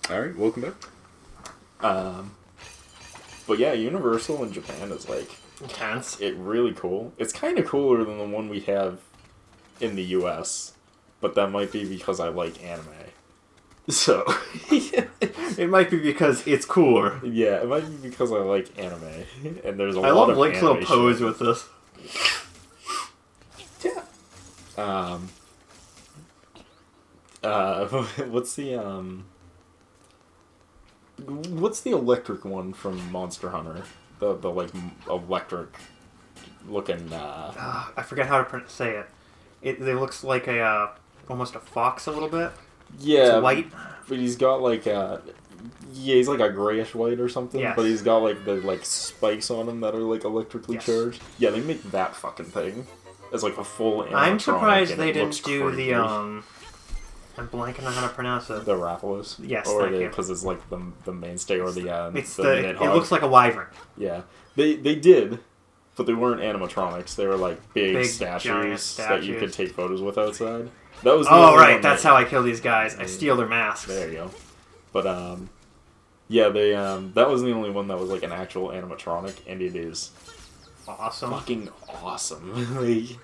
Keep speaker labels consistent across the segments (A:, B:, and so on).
A: Alright, welcome back. But yeah, Universal in Japan is like...
B: Intense.
A: really cool. It's kind of cooler than the one we have in the US. But that might be because I like anime. So...
B: It might be because it's cooler.
A: Yeah, it might be because I like anime. And there's a
B: I
A: lot
B: love
A: of
B: Link's little
A: anime
B: pose
A: shit.
B: with this.
A: Yeah. What's the electric one from Monster Hunter? The like electric looking
B: I forget how to say it. It looks like a almost a fox a little bit.
A: yeah,
B: It's white.
A: but he's got like he's like a grayish white or something.
B: Yes.
A: But he's got like the like spikes on him that are like electrically charged. Yeah, they make that fucking thing as like a full animatronic.
B: I'm surprised
A: and
B: they
A: it
B: didn't
A: looks
B: do
A: crazy.
B: I'm blanking on how to pronounce it.
A: The Rathalos?
B: Yes,
A: or
B: thank you.
A: because it's like the mainstay or the
B: It's
A: Nidhogg.
B: it looks like a wyvern.
A: Yeah, they did, but they weren't animatronics. They were like big
B: Giant
A: statues that you could
B: statues.
A: take photos with outside. That was the
B: Oh
A: only
B: right,
A: one
B: that's
A: that,
B: how I kill these guys. I steal their masks.
A: There you go. But yeah, they that was the only one that was like an actual animatronic, and it is
B: Awesome.
A: fucking awesome. Like,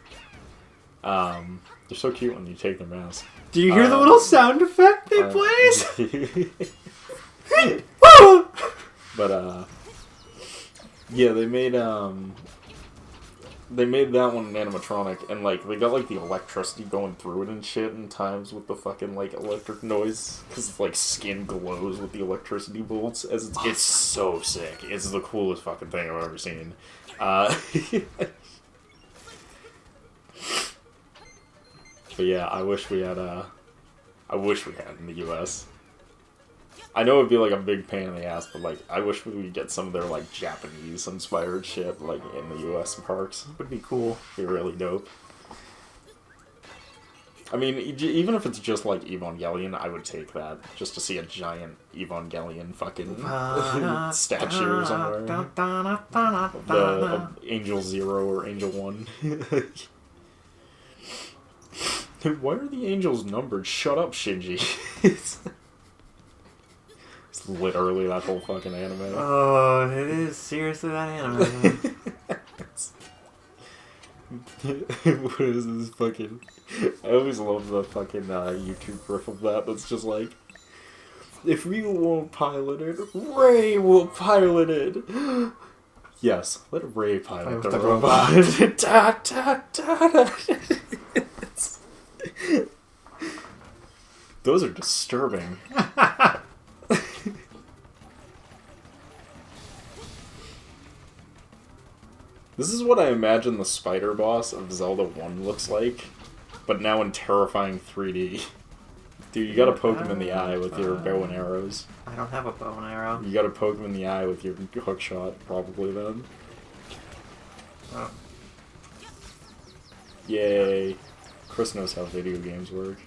A: they're so cute when you take their masks.
B: Do you hear the little sound effect they plays?
A: But yeah, they made that one an animatronic, and like they got like the electricity going through it and shit in times with the fucking like electric noise, because it's like skin glows with the electricity bolts. As it's so sick. It's the coolest fucking thing I've ever seen. But yeah, I wish we had it in the US. I know it'd be like a big pain in the ass, but like I wish we would get some of their like Japanese inspired shit like in the US parks.
B: Would be cool.
A: Be really dope. I mean, even if it's just like Evangelion, I would take that just to see a giant Evangelion fucking statue somewhere. Of Angel Zero or Angel 1. Why are the angels numbered? Shut up, Shinji. It's literally that whole fucking anime.
B: Oh, it is seriously that anime.
A: What is this fucking... I always love the fucking YouTube riff of that. That's just like, if we won't pilot it, Ray will pilot it. Yes, let Ray pilot the robot. Da, da, da, da. Those are disturbing. This is what I imagine the spider boss of Zelda 1 looks like, but now in terrifying 3D. Dude, you gotta poke him in the eye with your bow and arrows.
B: I don't have a bow and arrow.
A: You gotta poke him in the eye with your hook shot, probably then.
B: Oh.
A: Yay. Chris knows how video games work.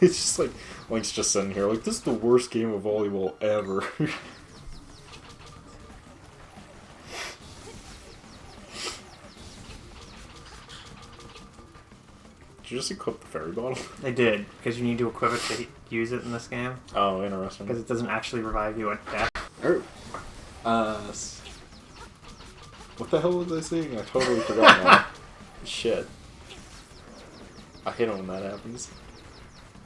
A: It's just like, Link's just sitting here like, this is the worst game of volleyball ever. Did you just equip the fairy bottle?
B: I did, because you need to equip it to use it in this game.
A: Oh, interesting.
B: Because it doesn't actually revive you at death.
A: Oh. What the hell was I saying? I totally forgot now. Shit. I hate it when that happens.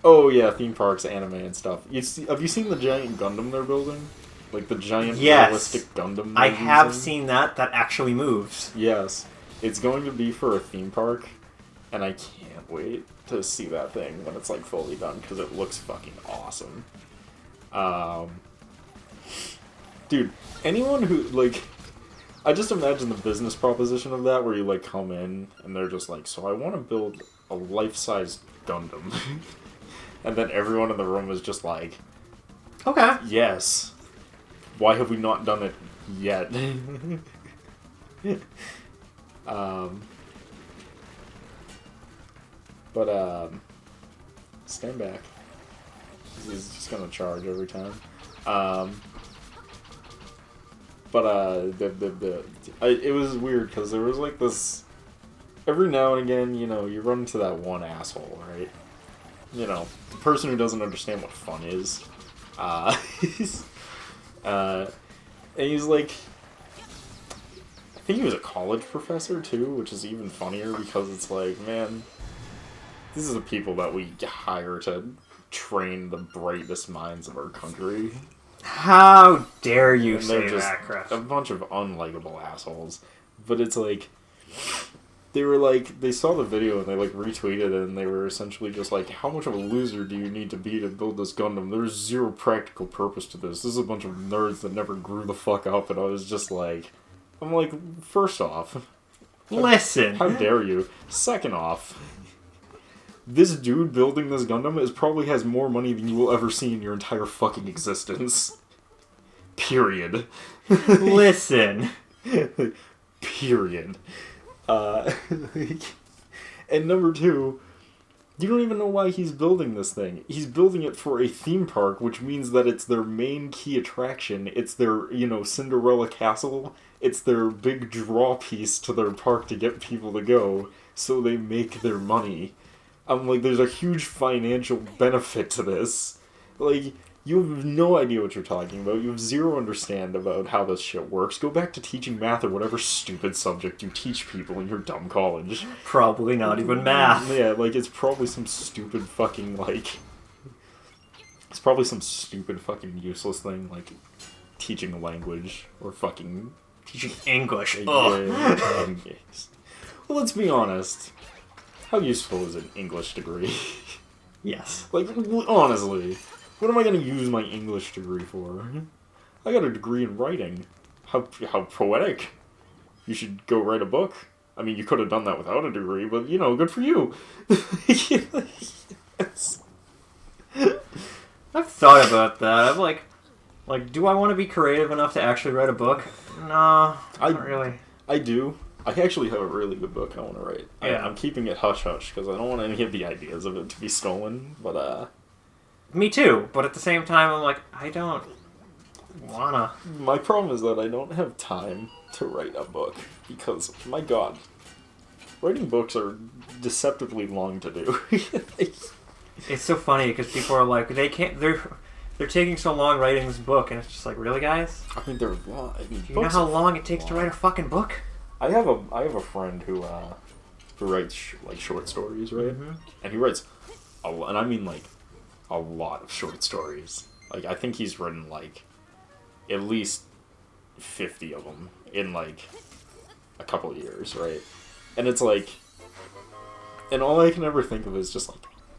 A: Oh yeah, theme parks, anime and stuff. Have you seen the giant Gundam they're building? Like the giant realistic Gundam?
B: I have seen that. That actually moves.
A: Yes. It's going to be for a theme park, and I can't wait to see that thing when it's like fully done, because it looks fucking awesome. Dude, anyone who, like... I just imagine the business proposition of that, where you like come in, and they're just like, so I want to build a life-size Gundam. And then everyone in the room is just like,
B: okay.
A: Yes. Why have we not done it yet? Stand back. He's just gonna charge every time. It was weird because there was like this. Every now and again, you know, you run into that one asshole, right? You know, the person who doesn't understand what fun is. And he's like, I think he was a college professor too, which is even funnier because it's like, man, these are the people that we hire to train the brightest minds of our country.
B: How dare you
A: and
B: say
A: just
B: that, Chris?
A: A bunch of unlikable assholes. But it's like, they were like, they saw the video and they like retweeted it and they were essentially just like, how much of a loser do you need to be to build this Gundam? There's zero practical purpose to this. This is a bunch of nerds that never grew the fuck up. And I was just like, I'm like, first off,
B: listen.
A: How dare you? Second off, this dude building this Gundam probably has more money than you will ever see in your entire fucking existence. Period.
B: Listen.
A: Period. And number two, you don't even know why he's building this thing. He's building it for a theme park, which means that it's their main key attraction. It's their, Cinderella Castle. It's their big draw piece to their park to get people to go, so they make their money. I'm like, there's a huge financial benefit to this. Like, you have no idea what you're talking about. You have zero understand about how this shit works. Go back to teaching math or whatever stupid subject you teach people in your dumb college.
B: Probably not even math.
A: Yeah, like, it's probably some stupid fucking, it's probably some stupid fucking useless thing, like teaching a language or fucking
B: teaching English.
A: Well, let's be honest. How useful is an English degree?
B: Yes.
A: Like, honestly, what am I going to use my English degree for? I got a degree in writing. How poetic. You should go write a book. I mean, you could have done that without a degree, but, good for you. Yes.
B: I've thought about that. I'm like, do I want to be creative enough to actually write a book? No, not really.
A: I do. I actually have a really good book I want to write.
B: Yeah.
A: I'm keeping it hush-hush, because I don't want any of the ideas of it to be stolen, but,
B: Me too, but at the same time, I'm like, I don't wanna.
A: My problem is that I don't have time to write a book, because, my god, writing books are deceptively long to do.
B: It's so funny, because people are like, they're taking so long writing this book, and it's just like, really, guys?
A: I mean, they're long.
B: Do you know how long it takes to write a fucking book?
A: I have a friend who writes short stories, right? Mm-hmm. And he writes a lot, and I mean a lot of short stories. Like, I think he's written at least 50 of them in a couple of years, right? And it's and all I can ever think of is just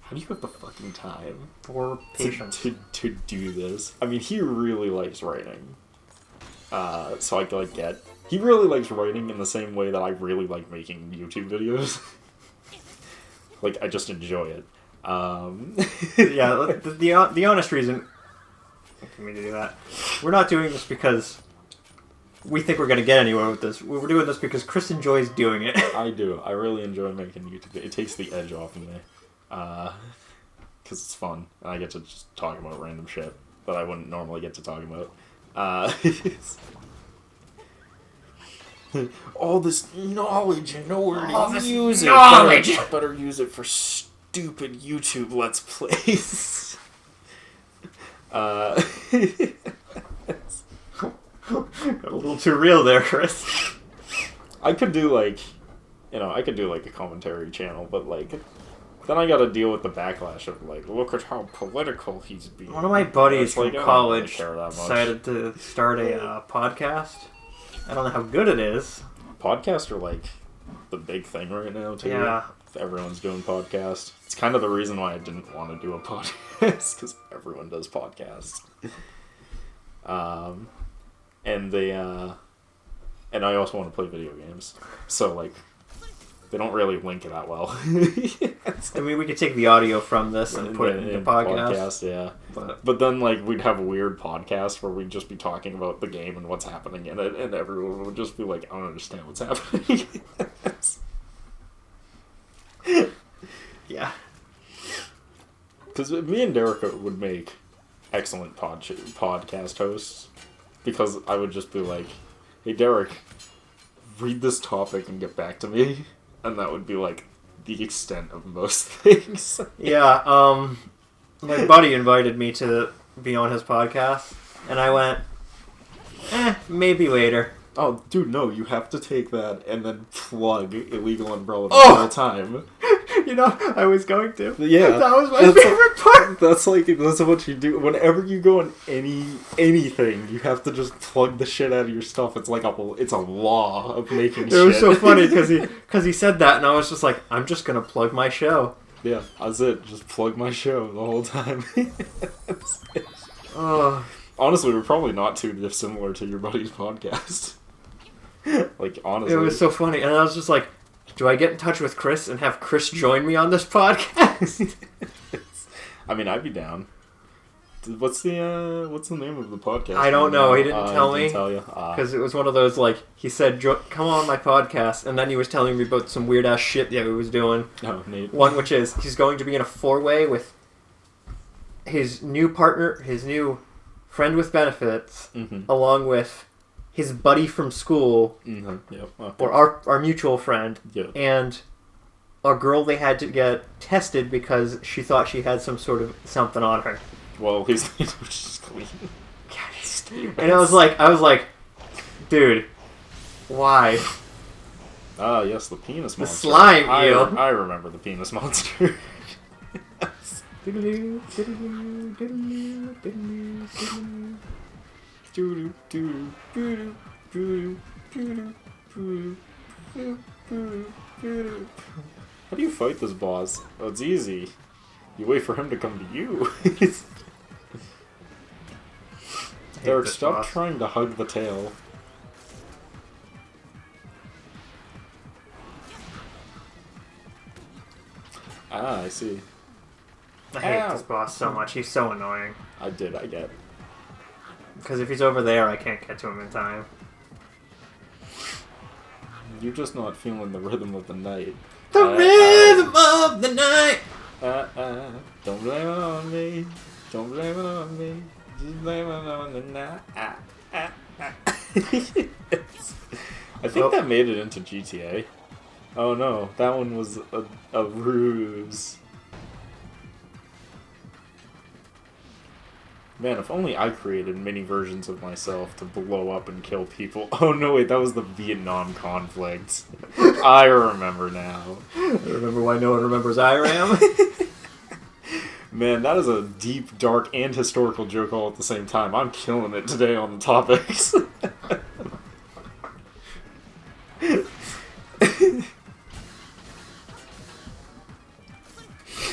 A: how do you have the fucking time
B: or patience
A: to do this? I mean, he really likes writing, so I get. He really likes writing in the same way that I really like making YouTube videos. I just enjoy it.
B: Yeah, the honest reason for me to do that, we're not doing this because we think we're going to get anywhere with this. We're doing this because Chris enjoys doing it.
A: I do. I really enjoy making YouTube videos. It takes the edge off of me. Because it's fun. And I get to just talk about random shit that I wouldn't normally get to talk about. All this knowledge and nowhere to use it.
B: Knowledge!
A: Better use it for stupid YouTube Let's Plays.
B: Got a little too real there, Chris.
A: I could do a commentary channel, but then I gotta deal with the backlash of look at how political he's being.
B: One of my buddies from college
A: really
B: decided to start a podcast. I don't know how good it is.
A: Podcasts are the big thing right now too.
B: Yeah.
A: Everyone's doing podcasts. It's kind of the reason why I didn't want to do a podcast, because everyone does podcasts. And I also want to play video games. So they don't really link that well.
B: I mean, we could take the audio from this and put it in the podcast.
A: Yeah. But then, we'd have a weird podcast where we'd just be talking about the game and what's happening in it, and everyone would just be like, I don't understand what's happening.
B: Yeah.
A: Because me and Derek would make excellent podcast hosts, because I would just be like, hey, Derek, read this topic and get back to me. And that would be the extent of most things.
B: Yeah, my buddy invited me to be on his podcast, and I went, maybe later.
A: Oh, dude, no, you have to take that and then plug Illegal Umbrella the
B: Oh!
A: whole time.
B: You know, I was going to.
A: Yeah.
B: That was my favorite part.
A: That's what you do. Whenever you go on anything, you have to just plug the shit out of your stuff. It's a law of making shit.
B: It was so funny because he said that, and I was just like, I'm just going to plug my show.
A: Yeah, that's it. Just plug my show the whole time. Honestly, we're probably not too dissimilar to your buddy's podcast. Like, honestly.
B: It was so funny. And I was just like, do I get in touch with Chris and have Chris join me on this podcast?
A: I mean, I'd be down. What's the name of the podcast?
B: I don't know. He didn't tell me.
A: Tell you.
B: Because it was one of those, like, he said, come on my podcast. And then he was telling me about some weird-ass shit that he was doing.
A: Oh, neat.
B: One which is, he's going to be in a 4-way with his new partner, his new friend with benefits, along with his buddy from school,
A: Yep. Okay.
B: or our mutual friend,
A: Yep.
B: and a girl they had to get tested because she thought she had some sort of something on her.
A: Well, his name was just clean.
B: And I was like, dude, why?
A: Ah, yes, the penis monster.
B: The slime eel.
A: I remember the penis monster. How do you fight this boss? Oh, it's easy. You wait for him to come to you. Derek, stop trying to hug the tail. Ah, I see.
B: I hate this boss so much. He's so annoying.
A: I get.
B: Because if he's over there, I can't get to him in time.
A: You're just not feeling the rhythm of the night.
B: The rhythm of the night!
A: Don't blame it on me. Don't blame it on me. Just blame it on the night. I think that made it into GTA. Oh no, that one was a ruse. Man, if only I created mini versions of myself to blow up and kill people. Oh no, wait, that was the Vietnam conflict. I remember now.
B: I remember why no one remembers IRAM.
A: Man, that is a deep, dark, and historical joke all at the same time. I'm killing it today on the topics.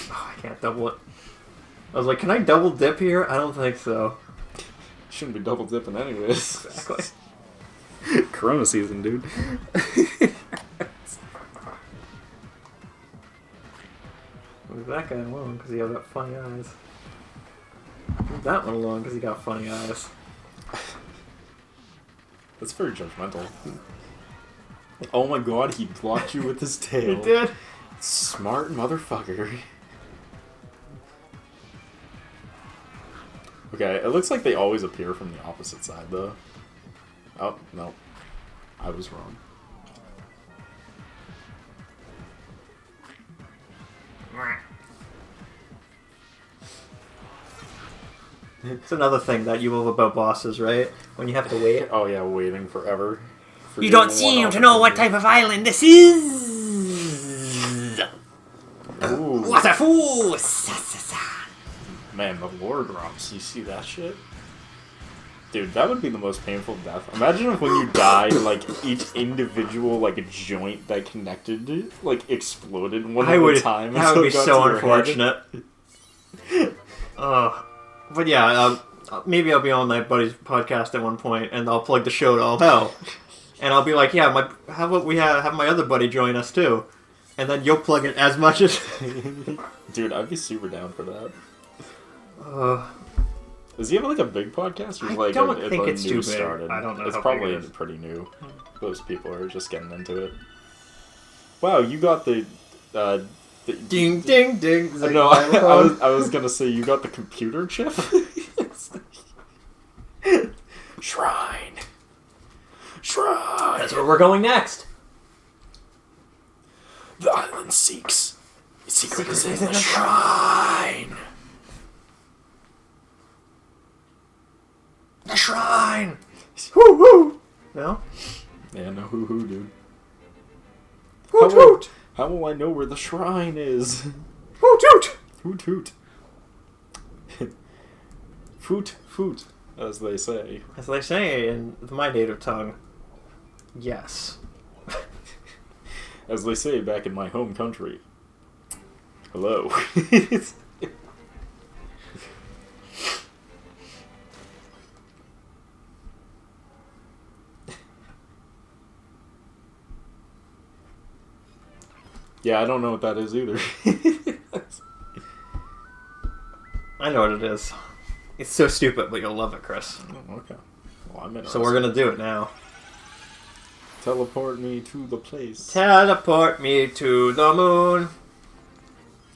B: I can't double it. I was like, can I double dip here? I don't think so.
A: Shouldn't be double dipping anyways.
B: Exactly.
A: Corona season, dude.
B: Leave that guy alone because he has that funny eyes. Leave that one alone because he got funny eyes.
A: That's very judgmental. Oh my god, he blocked you with his tail.
B: He did.
A: Smart motherfucker. Okay, it looks like they always appear from the opposite side, though. Oh, no. I was wrong.
B: It's another thing that you love about bosses, right? When you have to wait.
A: Oh yeah, waiting forever.
C: You don't seem to know what type of island this is!
A: Ooh.
C: What a fool!
A: Man, the lore drops. You see that shit? Dude, that would be the most painful death. Imagine if when you died, like, each individual, like, joint that connected, like, exploded one at a time.
B: That would be so unfortunate. But yeah, maybe I'll be on my buddy's podcast at one point, and I'll plug the show to all hell. And I'll be like, yeah, how about we have my other buddy join us too? And then you'll plug it as much as...
A: Dude, I'd be super down for that. Does he have like a big podcast, or is
B: I don't think it's too big.
A: Started?
B: I don't know.
A: It's
B: how
A: probably
B: big it is.
A: pretty new. Most people are just getting into it. Wow, you got the
B: ding ding ding.
A: No, I was gonna say you got the computer chip. Shrine.
B: That's where we're going next.
A: The island seeks. Its secret is in the shrine.
B: Woo woo! No?
A: Yeah, no hoo-hoo, dude.
B: Hoot hoot!
A: How will I know where the shrine is?
B: Hoot hoot!
A: Hoot hoot. Foot foot, as they say.
B: As they say in my native tongue. Yes.
A: As they say back in my home country. Hello. Yeah, I don't know what that is either.
B: I know what it is. It's so stupid, but you'll love it, Chris.
A: Oh, okay. Well, I'm interested.
B: So we're gonna do it now.
A: Teleport me to the place.
B: Teleport me to the moon.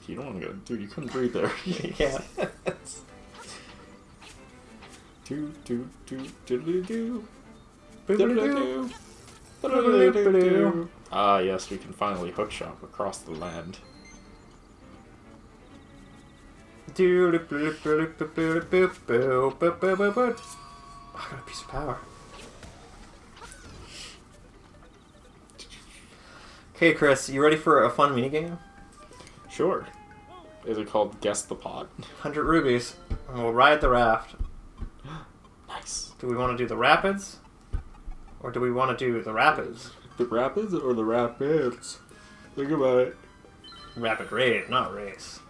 A: You don't want to go, dude. You couldn't breathe there.
B: Yeah.
A: Do do do do do
B: Boop-a-doo.
A: do. Ah, yes, we can finally hookshop across the land.
B: I got a piece of power. Okay, Chris, you ready for a fun minigame?
A: Sure. Is it called Guess the Pot?
B: 100 rubies, and we'll ride the raft.
A: Nice.
B: Do we want to do the rapids? Or do we want to do the rapids?
A: The rapids or the rapids? Think about it.
B: Rapid raid, not race.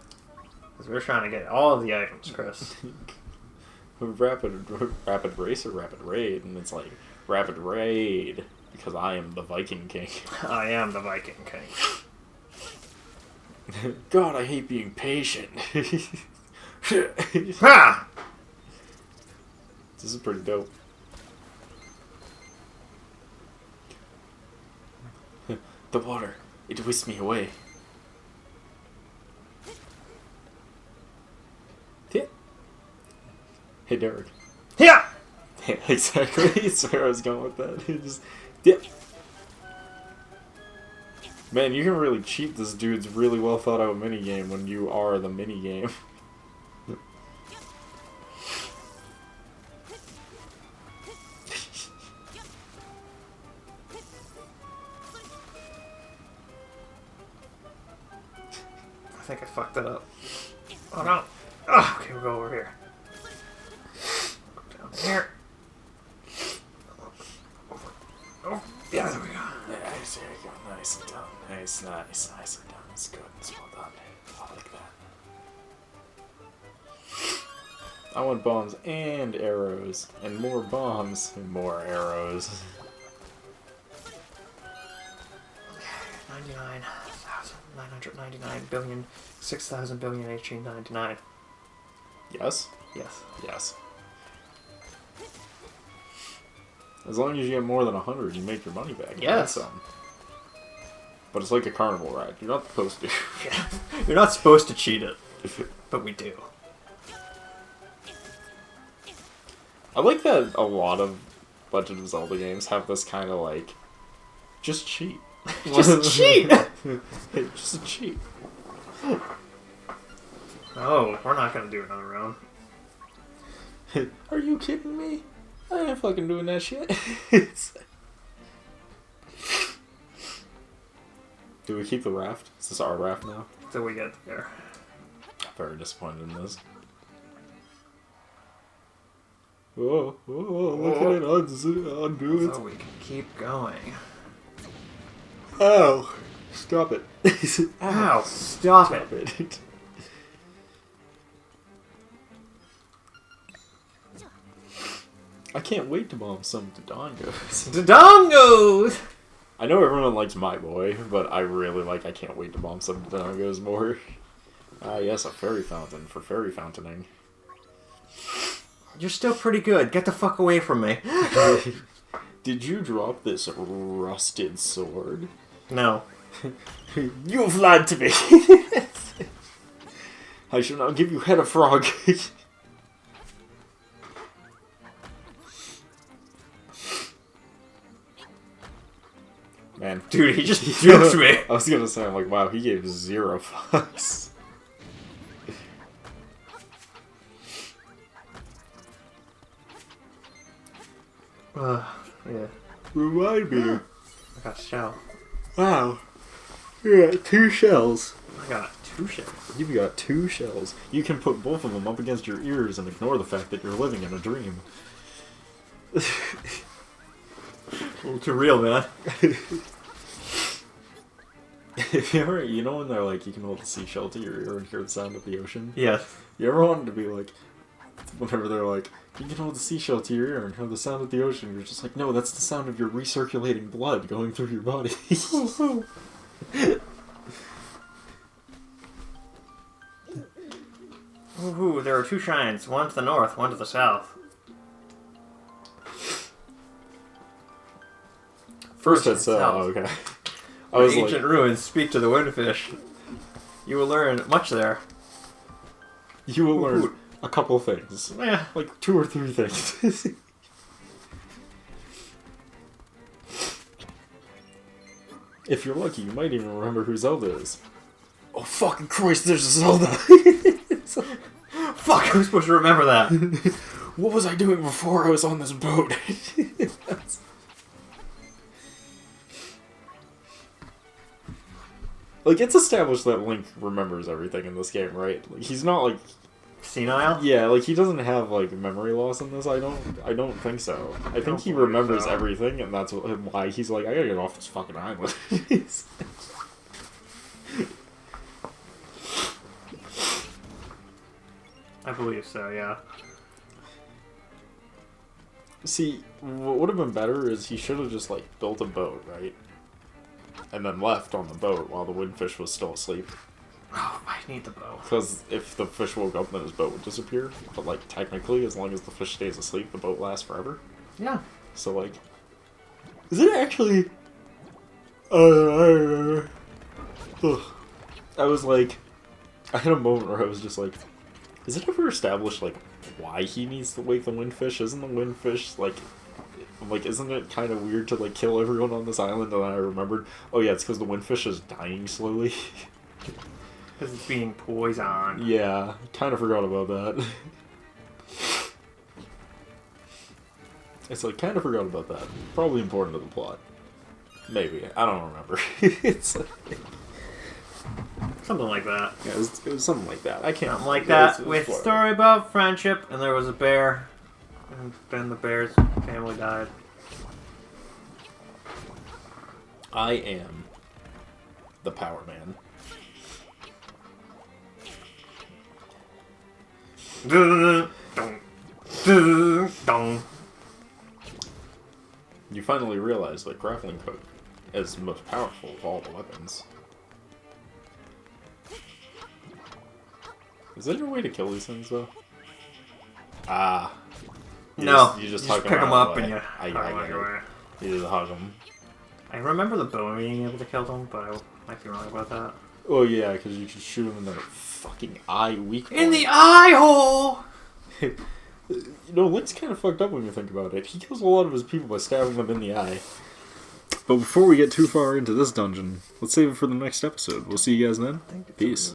B: Because we're trying to get all of the items, Chris.
A: Rapid race or rapid raid? And it's like, rapid raid. Because I am the Viking King.
B: I am the Viking King.
A: God, I hate being patient.
B: Ha!
A: This is pretty dope. The water, it whisks me away. Yeah. Hey, Derek.
B: Yeah!
A: Yeah, exactly. That's where I was going with that. It just, yeah. Man, you can really cheat this dude's really well thought out minigame when you are the minigame.
B: I think I fucked that up. Oh no. Oh, okay, we'll go over here. Down here. Oh, yeah, there we go.
A: Nice, there you go. Nice and done. Nice, nice, nicely done. It's good. It's well done. I like that. I want bombs and arrows. And more bombs and more arrows.
B: 99,999 billion, 6,000 billion, 1899.
A: Yes?
B: Yes.
A: Yes. As long as you get more than 100, you make your money back.
B: Yes.
A: But it's like a carnival ride. You're not supposed to.
B: Yeah. You're not supposed to cheat it, but we do.
A: I like that a lot of Legend of Zelda games have this kind of like, just cheat.
B: Just cheat!
A: Just cheat.
B: Oh, we're not gonna do another round.
A: Are you kidding me? I ain't fucking doing that shit. Do we keep the raft? Is this our raft now?
B: Till we get there.
A: Very disappointed in this. Oh, look at it undo it.
B: So we can keep going.
A: Ow! Stop it.
B: Ow, stop it.
A: it. I can't wait to bomb some Dodongos.
B: Dodongos!
A: I know everyone likes My Boy, but I really like I can't wait to bomb some Dodongos more. Ah, yes, a fairy fountain for fairy fountaining.
B: You're still pretty good. Get the fuck away from me.
A: Did you drop this rusted sword?
B: No.
A: You have lied to me! I shall now give you head of frog. Man.
B: Dude, he just jukes me.
A: I was gonna say, I'm like, wow, he gave 0 fucks.
B: Yeah.
A: Remind me.
B: I got a shell.
A: Wow. You got 2 shells.
B: I got 2 shells.
A: You've got 2 shells. You can put both of them up against your ears and ignore the fact that you're living in a dream.
B: A little too real, man.
A: If you ever, you know when they're like, you can hold the seashell to your ear and hear the sound of the ocean?
B: Yes.
A: You ever wanted to be like, whenever they're like, you can hold the seashell to your ear and hear the sound of the ocean, you're just like, no, that's the sound of your recirculating blood going through your body.
B: Ooh, there are 2 shrines. One to the north, one to the south.
A: First it's, okay. I was
B: ancient ruins speak to the windfish. You will learn much there.
A: You will learn a couple things.
B: Yeah.
A: Like 2 or 3 things. If you're lucky, you might even remember who Zelda is. Oh, fucking Christ, there's a Zelda!
B: Fuck, I was supposed to remember that.
A: What was I doing before I was on this boat? Like, it's established that Link remembers everything in this game, right? Like, he's not, like...
B: Senile?
A: Yeah, like, he doesn't have, like, memory loss in this, I don't think so. I think he remembers everything, and that's why he's like, I gotta get off this fucking island.
B: I believe so, yeah.
A: See, what would have been better is he should have just, like, built a boat, right? And then left on the boat while the windfish was still asleep.
B: Oh, I need the bow.
A: Because if the fish woke up, then his boat would disappear. But, like, technically, as long as the fish stays asleep, the boat lasts forever.
B: Yeah.
A: So, like... Is it actually... I remember. Ugh. I was like... I had a moment where I was just like... Is it ever established, like, why he needs to wake the windfish? Isn't the windfish, like, isn't it kind of weird to, like, kill everyone on this island? And then I remembered, oh yeah, it's because the windfish is dying slowly.
B: Because it's being poisoned.
A: Yeah, kind of forgot about that. It's like, kind of forgot about that. Probably important to the plot. Maybe. I don't remember. It's like...
B: Something like that.
A: Yeah, it was something like that. I can't...
B: Something like
A: it
B: that,
A: was
B: with
A: whatever.
B: story about friendship, and there was a bear, and then the bear's family died.
A: I am the Power Man. You finally realize that grappling hook is the most powerful of all the weapons. Is there a way to kill these things, though? Ah.
B: No,
A: You just
B: pick
A: them
B: them
A: out
B: up
A: of the
B: and
A: way.
B: you
A: I
B: hug
A: get
B: them
A: it.
B: away.
A: You just hug them.
B: I remember the bow being able to kill them, but I might be wrong about that.
A: Oh yeah, because you can shoot them in their fucking eye weak point.
B: In the eye hole!
A: You know, Link's kind of fucked up when you think about it. He kills a lot of his people by stabbing them in the eye. But before we get too far into this dungeon, let's save it for the next episode. We'll see you guys then. Peace.